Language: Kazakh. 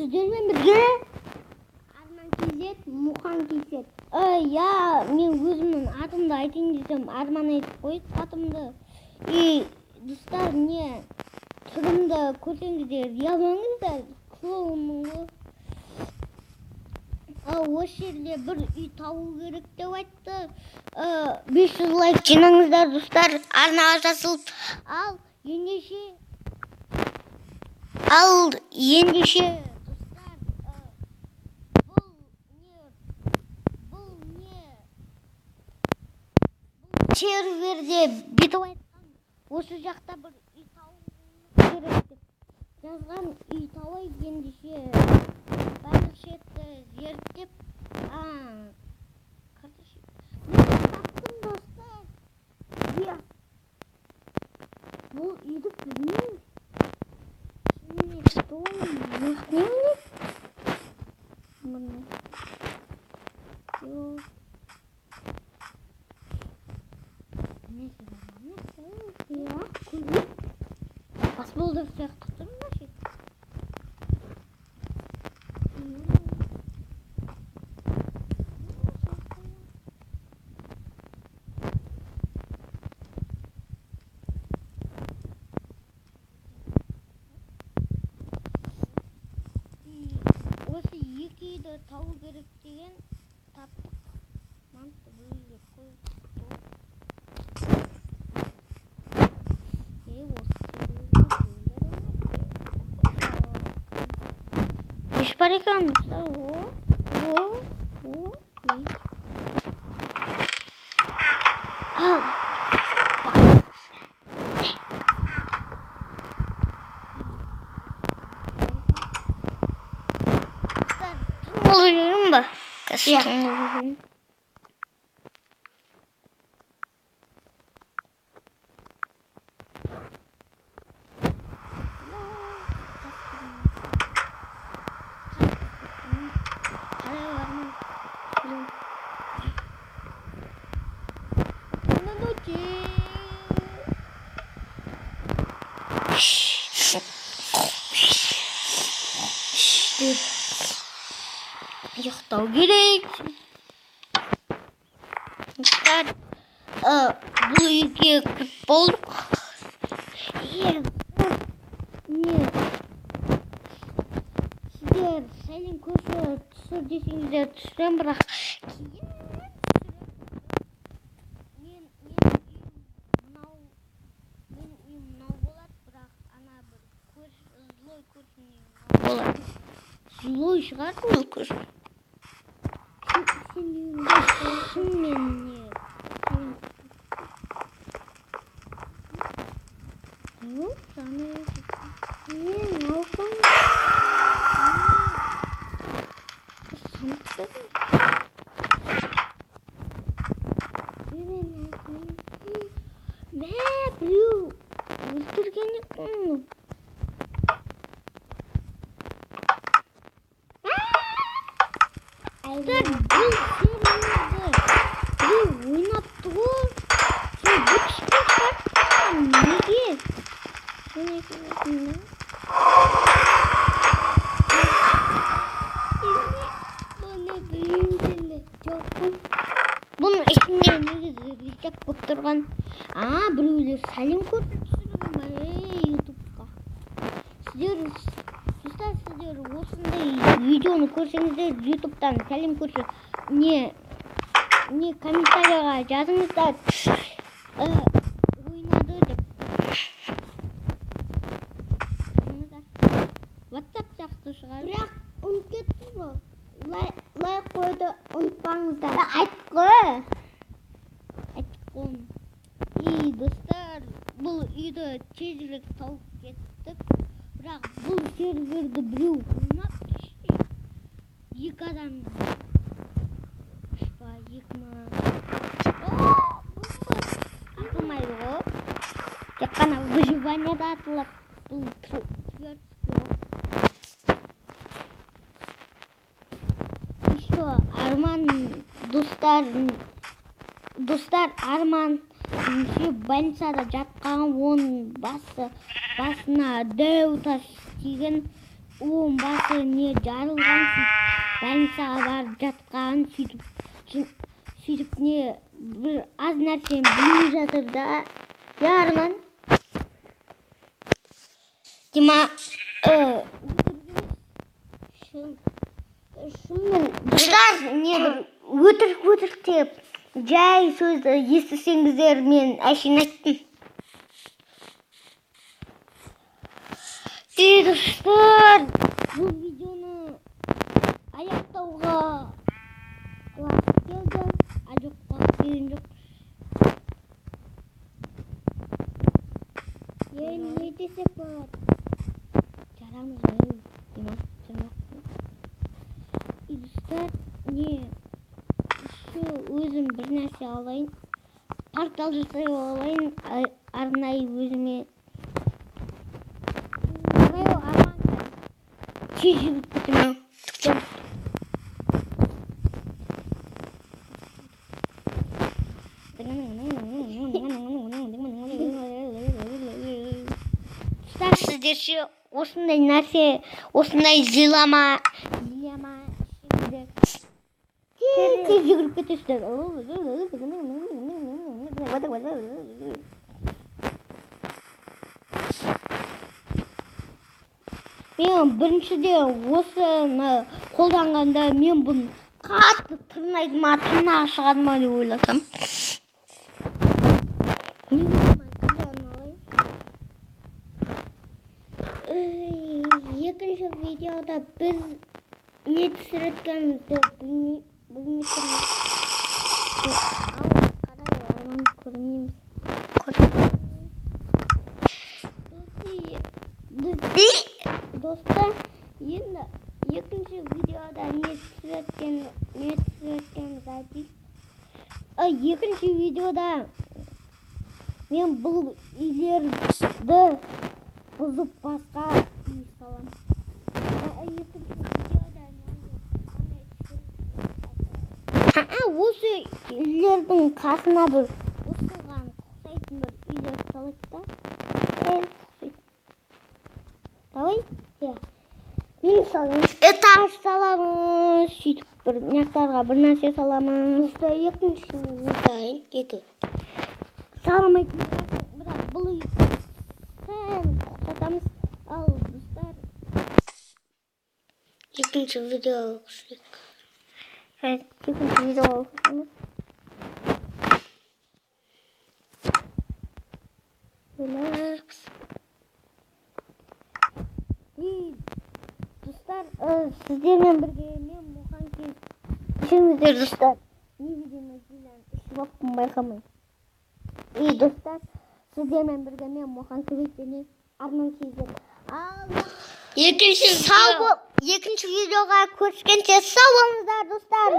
сіздермен бірге Арман Кейзет, Мұқан Кейзет. Мен өзімнің атымды айтайын десем, Арман айтып қойды атымды. Достар, түрімді көрсеңіздер, ұялмаңыздар, клоунмын ғой. Осы жерде бір үй табу керек деп айтты. 500 лайк жинаңыздар, достар, арнаға жазылып. Ал ендеше бұл серверде бүйтіп айтқан, осы жақта бір үй табу керек деп жазған. Үй табайық ендеше барлық шетті зерттеп. Таптым, достар. Бұл үйді білмеймін. Басболдар сияқты тұрмын ше. Осы екі үйді табу керек деген таптық. Манты бөліп қойып. Бар екен, Oluyorum ba? Oluyorum. Ұйықтау керек. Бұл үйге кіріп болдық. Сіздер сәлем көрші түсір десеңіздер түсірем, бірақ мен үйім мынау болады, бірақ ана бір злой көршінің болады. Злой шығар бұл көрші. Бұның ішінде негізі рецепт болып тұрған. Біреулер сәлем көріп түсірген ба, ютубқа. Сіздер осындай видеоны көрсеңіздер, ютубтан сәлем көрші комментарияға жазыңыздар. Ойнады деп. WhatsApp жақсы шығар. Бірақ ұмытып ба? Лайк қойды ұмытпаңыздар. Айтқым. Достар, бұл үйді тезірек тауып кеттік. Бірақ бұл серверді біреу ойнап түсті. 2 адам. 3 ба, 2 ма. Атылмайды ғой. Тек қана выживанияда атылып. Бұл Арман, достар, Арман больницада жатқан, оның басына дәу тас тиген. оң басы не жарылған больницаға барып жатқан сөйтіп не бір аз нәрсені білмей жатыр да ярман дима шынымен достар не бір өтірік деп жай сөзді естісеңіздер мен әшейін айттым. Достар, бұл видеоны аяқтауға уақыт келді. Жоқ, уақыт келген жоқ. Не десек болады? Жарамыз ғой, Дима, достар, өзім бір нәрсе алайын. Портал жасай алайын, арнайы өзіме. Чижіп бітімі. Сіздерше осындай нәрсе, осындай зилама тез жүгіріп кетесіздер. Мен біріншіде осыны қолданғанда мен бұны қатты тырнайды ма, тырнағы шығады ма деп ойласам. Екінші видеода біз не түсіреткенімізді білмейміз. Достар, енді екінші видеода не түсіреткеніміз айтайық. Екінші видеода мен бұл үйлерді бұзып басқа үй саламын. Осы үйлердің қасына бір осыған ұқсайтын бір үйлер салайық та. Давай? Мен саламыз. Этаж саламыз. Сөйтіп бір мектарға бір нәрсе саламыз. Екіншісін айтайын. Екі. Саламайтын бірақ бұл үй сәл ұқсатамыз. Ал достар, екінші видеоға қосылайық. Екінші видеоға қосылайық. Достар, сіздермен бірге мен мұқан кешіріңіздер достар. Не видеоны ішіп алыппын байқамай. Достар, сіздермен бірге мен мұқан кебекпен арман кездер. Екінші видеоға көріскенше сау болыңыздар достар.